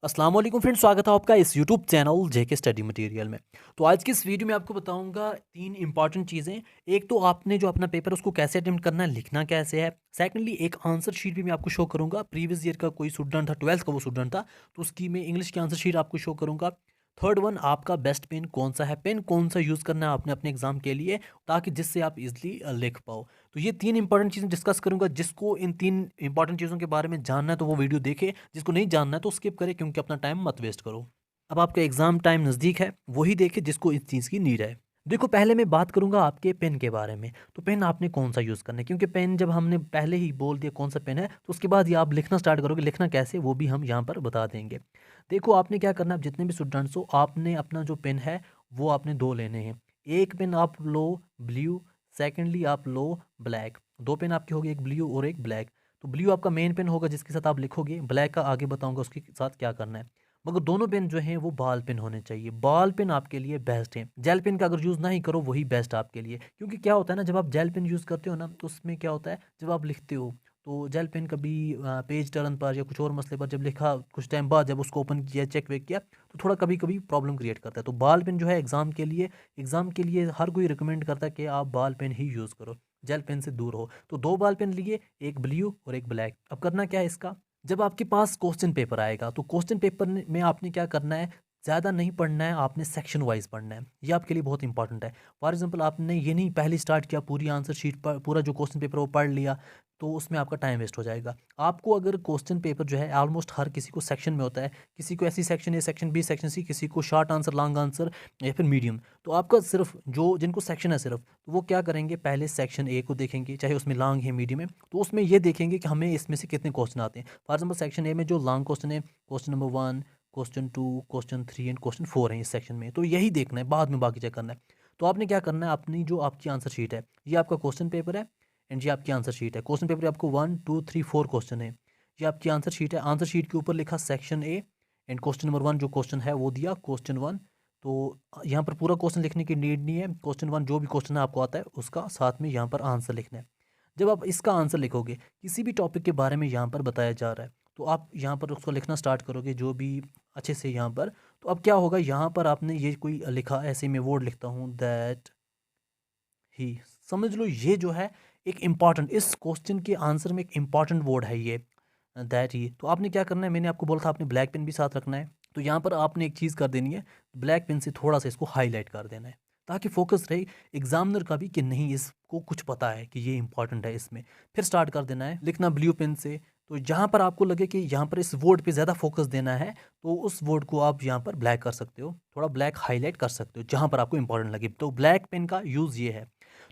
अस्सलाम वालेकुम फ्रेंड्स, स्वागत है आपका इस यूट्यूब चैनल जेके स्टडी मटेरियल में। तो आज की इस वीडियो में आपको बताऊंगा 3 इंपॉर्टेंट चीज़ें। एक तो आपने जो अपना पेपर उसको कैसे अटेम्प्ट करना है, लिखना कैसे है। सेकंडली एक आंसर शीट भी मैं आपको शो करूंगा। प्रीवियस ईयर का कोई स्टूडेंट था, 12th का वो स्टूडेंट था, तो उसकी मैं इंग्लिश की आंसर शीट आपको शो करूंगा। थर्ड वन, आपका बेस्ट पेन कौन सा है, पेन कौन सा यूज़ करना है आपने अपने एग्जाम के लिए, ताकि जिससे आप इजली लिख पाओ। तो ये 3 इंपॉर्टेंट चीज़ें डिस्कस करूंगा। जिसको इन 3 इंपॉर्टेंट चीज़ों के बारे में जानना है तो वो वीडियो देखे, जिसको नहीं जानना है तो स्किप करे, क्योंकि अपना टाइम मत वेस्ट करो। अब आपका एग्ज़ाम टाइम नज़दीक है, वही देखे जिसको इस चीज़ की नीड है। देखो, पहले मैं बात करूंगा आपके पेन के बारे में। तो पेन आपने कौन सा यूज़ करना है, क्योंकि पेन जब हमने पहले ही बोल दिया कौन सा पेन है, तो उसके बाद ये आप लिखना स्टार्ट करोगे। लिखना कैसे वो भी हम यहाँ पर बता देंगे। देखो, आपने क्या करना है, जितने भी स्टूडेंट्स हो, आपने अपना जो पेन है वो आपने 2 लेने हैं। एक पेन आप लो ब्लू, सेकेंडली आप लो ब्लैक। 2 पेन आपके हो गए, एक ब्लू और एक ब्लैक। तो ब्लू आपका मेन पेन होगा जिसके साथ आप लिखोगे, ब्लैक का आगे बताऊंगा उसके साथ क्या करना है। मगर दोनों पेन जो हैं वो बॉल पेन होने चाहिए। बॉल पेन आपके लिए बेस्ट है। जेल पेन का अगर यूज़ ना ही करो वही बेस्ट आपके लिए, क्योंकि क्या होता है ना, जब आप जेल पेन यूज़ करते हो ना, तो उसमें क्या होता है, जब आप लिखते हो तो जेल पेन कभी पेज टर्न पर या कुछ और मसले पर जब लिखा, कुछ टाइम बाद जब उसको ओपन किया, चेक वेक किया, तो थोड़ा कभी कभी प्रॉब्लम क्रिएट करता है। तो बॉल पेन जो है एग्ज़ाम के लिए हर कोई रिकमेंड करता है कि आप बॉल पेन ही यूज़ करो, जेल पेन से दूर हो। तो 2 बॉल पेन लिए, एक ब्लू और एक ब्लैक। अब करना क्या है इसका, जब आपके पास क्वेश्चन पेपर आएगा तो क्वेश्चन पेपर में आपने क्या करना है, ज़्यादा नहीं पढ़ना है, आपने सेक्शन वाइज पढ़ना है। ये आपके लिए बहुत इंपॉर्टेंट है। फॉर एग्जांपल, आपने ये नहीं पहले स्टार्ट किया पूरी आंसर शीट पर, पूरा जो क्वेश्चन पेपर वो पढ़ लिया, तो उसमें आपका टाइम वेस्ट हो जाएगा। आपको अगर क्वेश्चन पेपर जो है, ऑलमोस्ट हर किसी को सेक्शन में होता है, किसी को ऐसी section A, section B, section C, किसी को शॉर्ट आंसर, लॉन्ग आंसर या फिर मीडियम। तो आपका सिर्फ जो जिनको सेक्शन है सिर्फ, तो वो क्या करेंगे, पहले सेक्शन ए को देखेंगे, चाहे उसमें लॉन्ग है मीडियम है, तो उसमें ये देखेंगे कि हमें इसमें से कितने क्वेश्चन आते हैं। फॉर एग्जाम्पल, सेक्शन ए में जो लॉन्ग क्वेश्चन है, question number 1, question 2, question 3 and question 4 है इस सेक्शन में, तो यही देखना है, बाद में बाकी चेक करना है। तो आपने क्या करना है, अपनी जो आपकी आंसर शीट है, ये आपका क्वेश्चन पेपर है एंड ये आपकी आंसर शीट है। क्वेश्चन पेपर आपको 1 2 3 4 क्वेश्चन है, ये आपकी आंसर शीट है। आंसर शीट के ऊपर लिखा section A and question number 1 जो क्वेश्चन है वो दिया क्वेश्चन 1। तो यहाँ पर पूरा क्वेश्चन लिखने की नीड नहीं है, क्वेश्चन 1 जो भी क्वेश्चन है आपको आता है उसका साथ में यहाँ पर आंसर लिखना है। जब आप इसका आंसर लिखोगे, किसी भी टॉपिक के बारे में यहाँ पर बताया जा रहा है, तो आप यहाँ पर उसको लिखना स्टार्ट करोगे जो भी अच्छे से यहाँ पर। तो अब क्या होगा, यहाँ पर आपने ये कोई लिखा, ऐसे मैं वर्ड लिखता हूँ, दैट ही, समझ लो ये जो है एक इम्पॉर्टेंट, इस क्वेश्चन के आंसर में एक इम्पॉर्टेंट वर्ड है ये, दैट ही। तो आपने क्या करना है, मैंने आपको बोला था आपने ब्लैक पेन भी साथ रखना है। तो यहाँ पर आपने एक चीज़ कर देनी है, ब्लैक पेन से थोड़ा सा इसको हाईलाइट कर देना है, ताकि फोकस रहे एग्जामिनर का भी कि नहीं, इसको कुछ पता है कि ये इंपॉर्टेंट है इसमें। फिर स्टार्ट कर देना है लिखना ब्लू पेन से। तो जहाँ पर आपको लगे कि यहाँ पर इस वर्ड पे ज़्यादा फोकस देना है, तो उस वर्ड को आप यहाँ पर ब्लैक कर सकते हो, थोड़ा ब्लैक हाईलाइट कर सकते हो जहाँ पर आपको इंपॉर्टेंट लगे। तो ब्लैक पेन का यूज़ ये है।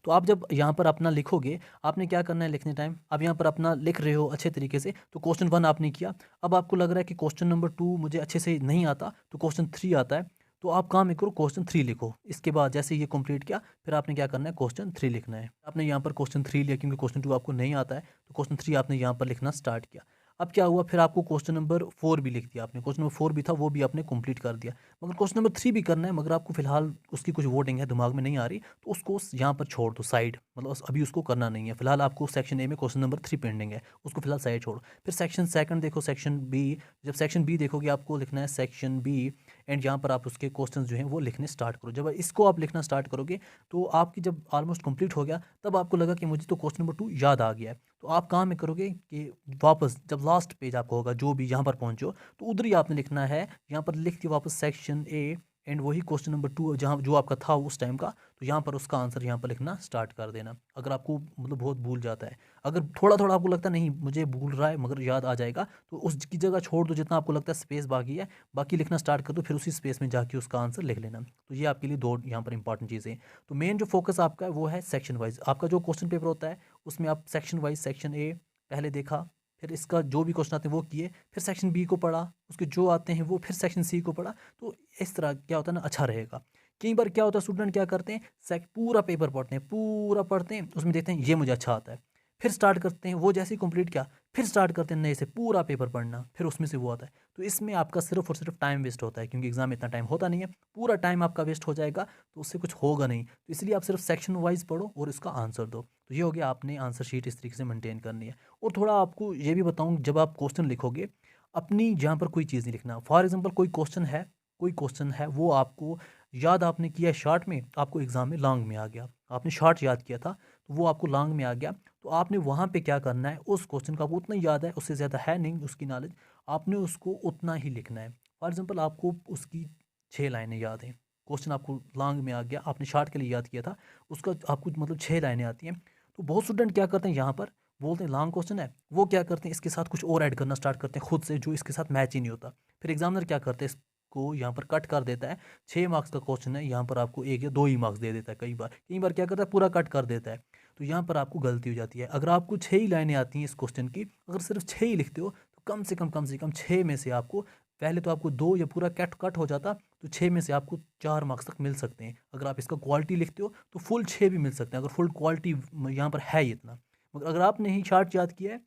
तो आप जब यहाँ पर अपना लिखोगे, आपने क्या करना है लिखने टाइम, अब यहाँ पर अपना लिख रहे हो अच्छे तरीके से, तो क्वेश्चन 1 आपने किया। अब आपको लग रहा है कि क्वेश्चन नंबर 2 मुझे अच्छे से नहीं आता, तो क्वेश्चन 3 आता है। तो आप काम ये करो, क्वेश्चन 3 लिखो। इसके बाद जैसे ये कंप्लीट किया, फिर आपने क्या करना है, क्वेश्चन 3 लिखना है। आपने यहाँ पर क्वेश्चन 3 लिया, क्योंकि क्वेश्चन 2 आपको नहीं आता है, तो क्वेश्चन 3 आपने यहाँ पर लिखना स्टार्ट किया। अब क्या हुआ, फिर आपको क्वेश्चन नंबर 4 भी लिख दिया आपने, क्वेश्चन नंबर 4 भी था वो भी आपने कंप्लीट कर दिया। मगर क्वेश्चन नंबर 3 भी करना है, मगर आपको फिलहाल उसकी कुछ वर्डिंग है दिमाग में नहीं आ रही, तो उसको यहाँ पर छोड़ दो साइड, मतलब अभी उसको करना नहीं है। फिलहाल आपको सेक्शन ए में क्वेश्चन नंबर 3 पेंडिंग है, उसको फिलहाल साइड छोड़ो। फिर सेक्शन सेकंड देखो, सेक्शन बी। जब सेक्शन बी देखोगे, आपको लिखना है सेक्शन बी एंड यहाँ पर आप उसके क्वेश्चन जो हैं वो लिखने स्टार्ट करो। जब इसको आप लिखना स्टार्ट करोगे, तो आपकी जब ऑलमोस्ट कंप्लीट हो गया, तब आपको लगा कि मुझे तो क्वेश्चन नंबर 2 याद आ गया है। तो आप काम में करोगे कि वापस जब लास्ट पेज आपको होगा, जो भी यहाँ पर पहुँचो, तो उधर ही आपने लिखना है, यहाँ पर लिख के वापस सेक्शन ए एंड वही क्वेश्चन नंबर 2 जहाँ जो आपका था उस टाइम का, तो यहाँ पर उसका आंसर यहाँ पर लिखना स्टार्ट कर देना। अगर आपको मतलब बहुत भूल जाता है, अगर थोड़ा थोड़ा आपको लगता है नहीं मुझे भूल रहा है मगर याद आ जाएगा, तो उसकी जगह छोड़ दो, जितना आपको लगता है स्पेस बाकी है, बाकी लिखना स्टार्ट कर दो, फिर उसी स्पेस में जाके उसका आंसर लिख लेना। तो ये आपके लिए 2 यहाँ पर इंपॉर्टेंट चीज़ें हैं। तो मेन जो फोकस आपका है वो है सेक्शन वाइज। आपका जो क्वेश्चन पेपर होता है उसमें आप सेक्शन वाइज, सेक्शन ए पहले देखा, फिर इसका जो भी क्वेश्चन आते हैं वो किए, फिर सेक्शन बी को पढ़ा, उसके जो आते हैं वो, फिर सेक्शन सी को पढ़ा। तो इस तरह क्या होता है ना, अच्छा रहेगा। कई बार क्या होता है, स्टूडेंट क्या करते हैं, पूरा पेपर पढ़ते हैं, पूरा पढ़ते हैं, उसमें देखते हैं ये मुझे अच्छा आता है, फिर स्टार्ट करते हैं, वो जैसे ही कंप्लीट किया, फिर स्टार्ट करते हैं नए से पूरा पेपर पढ़ना, फिर उसमें से वो आता है। तो इसमें आपका सिर्फ और सिर्फ टाइम वेस्ट होता है, क्योंकि एग्जाम में इतना टाइम होता नहीं है, पूरा टाइम आपका वेस्ट हो जाएगा, तो उससे कुछ होगा नहीं। तो इसलिए आप सिर्फ सेक्शन वाइज पढ़ो और इसका आंसर दो। तो ये हो गया, आपने आंसर शीट इस तरीके से मेंटेन करनी है। और थोड़ा आपको ये भी बताऊँ, जब आप क्वेश्चन लिखोगे, अपनी जहाँ पर कोई चीज़ नहीं लिखना। फॉर एग्जांपल कोई क्वेश्चन है वो आपको याद आपने किया शॉर्ट में, आपको एग्ज़ाम में लॉन्ग में आ गया। आपने शॉर्ट याद किया था, तो वो आपको लॉन्ग में आ गया। तो आपने वहाँ पे क्या करना है, उस क्वेश्चन का आपको उतना ही याद है, उससे ज़्यादा है नहीं उसकी नॉलेज, आपने उसको उतना ही लिखना है। फॉर एग्ज़ाम्पल आपको उसकी 6 लाइनें याद हैं, क्वेश्चन आपको लॉन्ग में आ गया, आपने शॉर्ट के लिए याद किया था, उसका आपको मतलब 6 लाइनें आती हैं। तो बहुत स्टूडेंट क्या करते हैं यहाँ पर, बोलते हैं लॉन्ग क्वेश्चन है, वो क्या करते हैं इसके साथ कुछ और ऐड करना स्टार्ट करते हैं खुद से, जो इसके साथ मैच ही नहीं होता। फिर एग्जामिनर क्या करते हैं, इसको यहाँ पर कट कर देता है। 6 मार्क्स का क्वेश्चन है, यहाँ पर आपको 1 या 2 ही मार्क्स दे देता है। कई बार क्या करता है, पूरा कट कर देता है। तो यहाँ पर आपको गलती हो जाती है। अगर आपको 6 ही लाइनें आती हैं इस क्वेश्चन की, अगर सिर्फ 6 ही लिखते हो, तो कम से कम 6 में से आपको, पहले तो आपको 2 या पूरा कट कट हो जाता, तो 6 में से आपको 4 मार्क्स तक मिल सकते हैं। अगर आप इसका क्वालिटी लिखते हो तो फुल 6 भी मिल सकते हैं, अगर फुल क्वालिटी यहाँ पर है ही इतना। मगर अगर आपने ही शार्ट याद किया है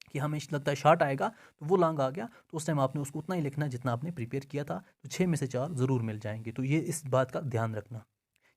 कि हमें लगता है शार्ट आएगा, तो वो लॉन्ग आ गया, तो उस टाइम आपने उसको उतना ही लिखना है जितना आपने प्रिपेयर किया था। तो 6 में से 4 ज़रूर मिल जाएंगे। तो ये इस बात का ध्यान रखना,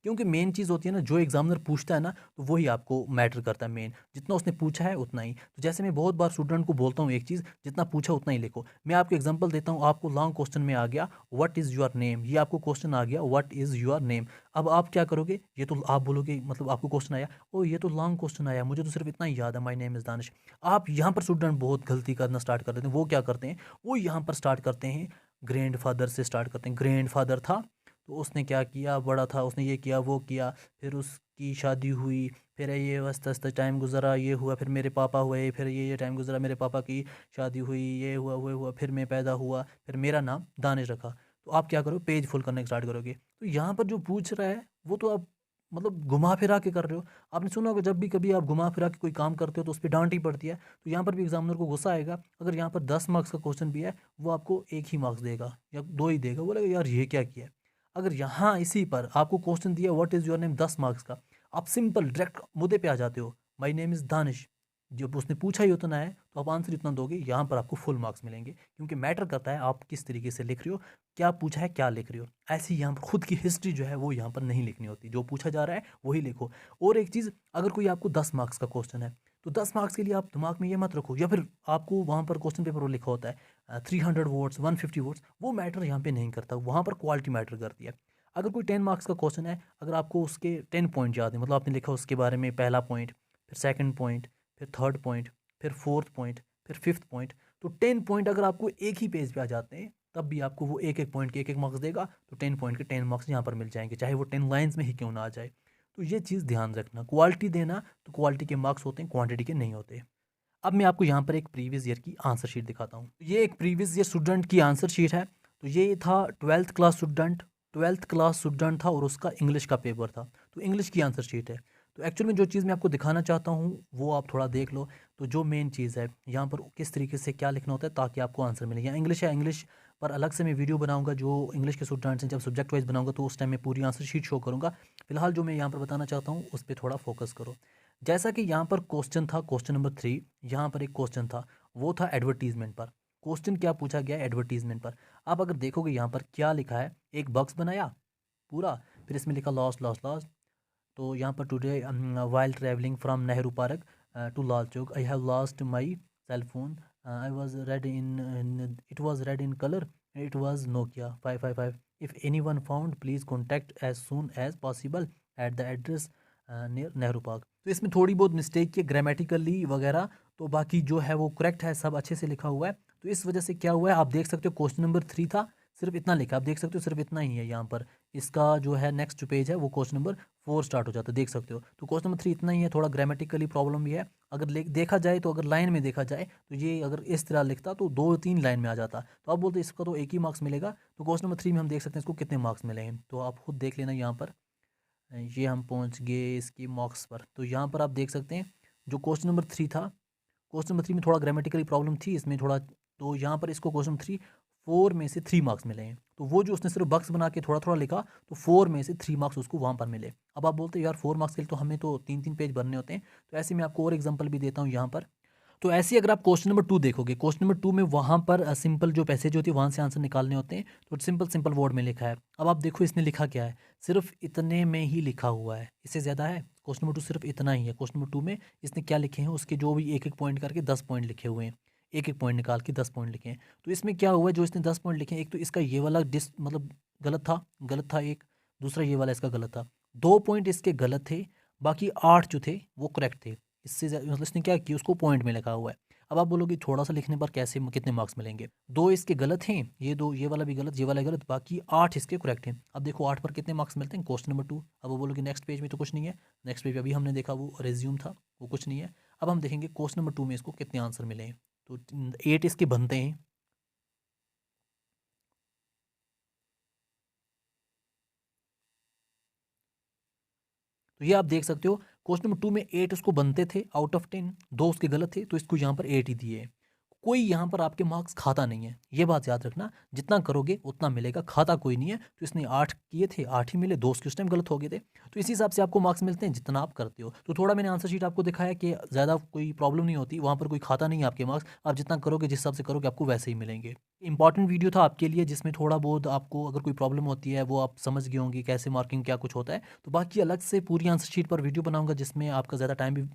क्योंकि मेन चीज़ होती है ना, जो एग्जामिनर पूछता है ना, तो वही आपको मैटर करता है। मेन जितना उसने पूछा है उतना ही। तो जैसे मैं बहुत बार स्टूडेंट को बोलता हूँ एक चीज़, जितना पूछा उतना ही लिखो। मैं आपको एग्जांपल देता हूँ, आपको लॉन्ग क्वेश्चन में आ गया व्हाट इज़ योर नेम, ये आपको क्वेश्चन आ गया व्हाट इज़ योर नेम। अब आप क्या करोगे, ये तो आप बोलोगे, मतलब आपको क्वेश्चन आया, ओ ये तो लॉन्ग क्वेश्चन आया, मुझे तो सिर्फ इतना ही याद है, माई नेम इज़ दानिश। आप यहाँ पर स्टूडेंट बहुत गलती करना स्टार्ट कर देते हैं। वो क्या करते हैं, वो यहाँ पर स्टार्ट करते हैं ग्रैंड फादर से स्टार्ट करते हैं। ग्रैंड फादर था तो उसने क्या किया, बड़ा था, उसने ये किया वो किया, फिर उसकी शादी हुई, फिर ये आस्ते आस्ते टाइम गुजरा, ये हुआ, फिर मेरे पापा हुए, फिर ये टाइम गुजरा, मेरे पापा की शादी हुई, ये हुआ वो हुआ, फिर मैं पैदा हुआ, फिर मेरा नाम दानिश रखा। तो आप क्या करो, पेज फुल करने स्टार्ट करोगे। तो यहाँ पर जो पूछ रहा है वो तो आप मतलब घुमा फिरा के कर रहे हो। आपने सुना होगा जब भी कभी आप घुमा फिरा के कोई काम करते हो तो उस पर डांट ही पड़ती है। तो यहाँ पर भी एग्जामिनर को गुस्सा आएगा। अगर यहाँ पर 10 मार्क्स का क्वेश्चन भी है, वो आपको 1 ही मार्क्स देगा या 2 ही देगा, बोलेगा यार ये क्या किया है। अगर यहाँ इसी पर आपको क्वेश्चन दिया what is your name 10 marks का, आप सिंपल डायरेक्ट मुद्दे पे आ जाते हो, माय नेम इज़ दानिश। जब उसने पूछा ही उतना है तो आप आंसर इतना दोगे, यहाँ पर आपको फुल मार्क्स मिलेंगे। क्योंकि मैटर करता है आप किस तरीके से लिख रहे हो, क्या पूछा है क्या लिख रहे हो। ऐसी यहाँ पर खुद की हिस्ट्री जो है वो यहाँ पर नहीं लिखनी होती, जो पूछा जा रहा है वही लिखो। और एक चीज़, अगर कोई आपको 10 मार्क्स का क्वेश्चन है, तो 10 मार्क्स के लिए आप दिमाग में ये मत रखो, या फिर आपको वहाँ पर क्वेश्चन पेपर पर लिखा होता है 300 वर्ड्स 150 वर्ड्स, वो मैटर यहाँ पे नहीं करता, वहाँ पर क्वालिटी मैटर करती है। अगर कोई 10 मार्क्स का क्वेश्चन है, अगर आपको उसके 10 पॉइंट याद है, मतलब आपने लिखा उसके बारे में पहला पॉइंट, फिर सेकंड पॉइंट, फिर थर्ड पॉइंट, फिर फोर्थ पॉइंट, फिर फिफ्थ पॉइंट, तो 10 पॉइंट अगर आपको एक ही पेज पे आ जाते हैं, तब भी आपको वो एक एक पॉइंट के एक एक मार्क्स देगा। तो 10 पॉइंट के 10 मार्क्स यहाँ पर मिल जाएंगे, चाहे वो 10 लाइन्स में ही क्यों ना आ जाए। तो ये चीज़ ध्यान रखना, क्वालिटी देना, तो क्वालिटी के मार्क्स होते हैं, क्वांटिटी के नहीं होते। अब मैं आपको यहाँ पर एक प्रीवियस ईयर की आंसर शीट दिखाता हूँ। ये एक प्रीवियस ईयर स्टूडेंट की आंसर शीट है। तो ये था ट्वेल्थ क्लास स्टूडेंट था और उसका इंग्लिश का पेपर था। तो इंग्लिश की आंसर शीट है। तो एक्चुअल में जो चीज़ मैं आपको दिखाना चाहता हूँ वो आप थोड़ा देख लो। तो जो मेन चीज़ है यहाँ पर, किस तरीके से क्या लिखना होता है ताकि आपको आंसर मिले। यहाँ इंग्लिश है, इंग्लिश पर अलग से मैं वीडियो बनाऊंगा, जो इंग्लिश के स्टूडेंट्स हैं, जब सब्जेक्ट वाइज बनाऊंगा तो उस टाइम मैं पूरी आंसर शीट शो करूँगा। फिलहाल जो मैं यहाँ पर बताना चाहता हूँ उस पर थोड़ा फोकस करो। जैसा कि यहाँ पर क्वेश्चन था, क्वेश्चन नंबर 3, यहाँ पर एक क्वेश्चन था, वो था एडवर्टीजमेंट पर। क्वेश्चन क्या पूछा गया, एडवर्टीजमेंट पर। आप अगर देखोगे यहाँ पर क्या लिखा है, एक बॉक्स बनाया पूरा, फिर इसमें लिखा लॉस्ट लॉस्ट लॉस्ट। तो यहाँ पर today while travelling from Nehru park to Lal Chowk I have lost my cell phone, I was red in it was red in colour, it was Nokia 555, if anyone found please contact as soon as possible at the address near Nehru park. तो इसमें थोड़ी बहुत mistake की grammatically वगैरह, तो बाकी जो है वो करेक्ट है, सब अच्छे से लिखा हुआ है। तो इस वजह से क्या हुआ है, आप देख सकते हो क्वेश्चन नंबर 3 था, सिर्फ इतना लिखा, आप देख सकते हो सिर्फ इतना ही है यहाँ पर। इसका जो है नेक्स्ट जो पेज है वो क्वेश्चन नंबर 4 स्टार्ट हो जाता है, देख सकते हो। तो क्वेश्चन नंबर 3 इतना ही है, थोड़ा ग्रामेटिकली प्रॉब्लम भी है। अगर देखा जाए तो, अगर लाइन में देखा जाए तो ये अगर इस तरह लिखता तो 2-3 लाइन में आ जाता। तो आप बोलते इसका तो एक ही मार्क्स मिलेगा। तो क्वेश्चन नंबर 3 में हम देख सकते हैं इसको कितने मार्क्स मिलेंगे, तो आप खुद देख लेना यहाँ पर। ये हम पहुंच गए इसकी मॉक्स पर। तो यहाँ पर आप देख सकते हैं जो क्वेश्चन नंबर 3 था, क्वेश्चन नंबर 3 में थोड़ा ग्रामेटिकली प्रॉब्लम थी इसमें थोड़ा। तो यहाँ पर इसको क्वेश्चन 3 4 में से 3 मार्क्स मिले हैं। तो वो जो उसने सिर्फ बक्स बना के थोड़ा थोड़ा लिखा, तो 4 में से 3 मार्क्स उसको वहाँ पर मिले। अब आप बोलते हैं यार 4 मार्क्स के लिए तो हमें तो 3-3 पेज भरने होते हैं। तो ऐसे मैं आपको और एग्जाम्पल भी देता हूँ यहाँ पर। तो ऐसे ही अगर आप क्वेश्चन नंबर 2 देखोगे, क्वेश्चन नंबर 2 में वहाँ पर सिंपल जो पैसेज होती है वहाँ से आंसर निकालने होते हैं। तो सिंपल सिंपल वर्ड में लिखा है। अब आप देखो इसने लिखा क्या है, सिर्फ इतने में ही लिखा हुआ है, इससे ज़्यादा है। क्वेश्चन नंबर 2 सिर्फ इतना ही है। क्वेश्चन नंबर 2 में इसने क्या लिखे हैं, उसके जो भी एक एक पॉइंट करके 10 पॉइंट लिखे हुए हैं। एक एक पॉइंट निकाल के 10 पॉइंट लिखे हैं। तो इसमें क्या हुआ, जो इसने 10 पॉइंट लिखे हैं, एक तो इसका ये वाला मतलब गलत था एक, दूसरा ये वाला इसका गलत था। 2 पॉइंट इसके गलत थे, बाकी 8 जो थे वो करेक्ट थे। इससे मतलब इसने क्या किया, उसको पॉइंट में लिखा हुआ है। अब आप बोलोगे थोड़ा सा लिखने पर कैसे कितने मार्क्स मिलेंगे। 2 इसके गलत हैं, ये 2, ये वाला भी गलत, ये वाला गलत, बाकी 8 इसके करेक्ट हैं। अब देखो 8 पर कितने मार्क्स मिलते हैं, क्वेश्चन नंबर 2। अब वो बोलोगे नेक्स्ट पेज में तो कुछ नहीं है, नेक्स्ट पेज अभी हमने देखा वो रिज्यूम था, वो कुछ नहीं है। अब हम देखेंगे क्वेश्चन नंबर 2 में इसको कितने आंसर मिले हैं। तो 8 इसके बनते हैं। तो ये आप देख सकते हो क्वेश्चन नंबर 2 में 8 उसको बनते थे आउट ऑफ 10, 2 उसके गलत थे, तो इसको यहाँ पर 8 ही दिए हैं। कोई यहाँ पर आपके मार्क्स खाता नहीं है, ये बात याद रखना। जितना करोगे उतना मिलेगा, खाता कोई नहीं है। तो इसने 8 किए थे, 8 ही मिले, 2 उसके उस टाइम गलत हो गए थे। तो इसी हिसाब से आपको मार्क्स मिलते हैं जितना आप करते हो। तो थोड़ा मैंने आंसर शीट आपको दिखाया कि ज़्यादा कोई प्रॉब्लम नहीं होती, वहाँ पर कोई खाता नहीं है आपके मार्क्स। आप जितना करोगे, जिस हिसाब से करोगे, आपको वैसे ही मिलेंगे। इंपॉर्टेंट वीडियो था आपके लिए, जिसमें थोड़ा बहुत आपको अगर कोई प्रॉब्लम होती है वो आप समझ गए होंगे कैसे मार्किंग क्या कुछ होता है। तो बाकी अलग से पूरी आंसर शीट पर वीडियो बनाऊंगा, जिसमें आपका ज़्यादा टाइम भी,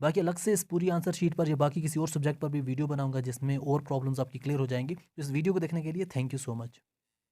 बाकी अलग से इस पूरी आंसर शीट पर या बाकी किसी और सब्जेक्ट पर भी वीडियो बनाऊंगा, जिसमें और प्रॉब्लम्स आपकी क्लियर हो जाएंगी। तो इस वीडियो को देखने के लिए थैंक यू सो मच।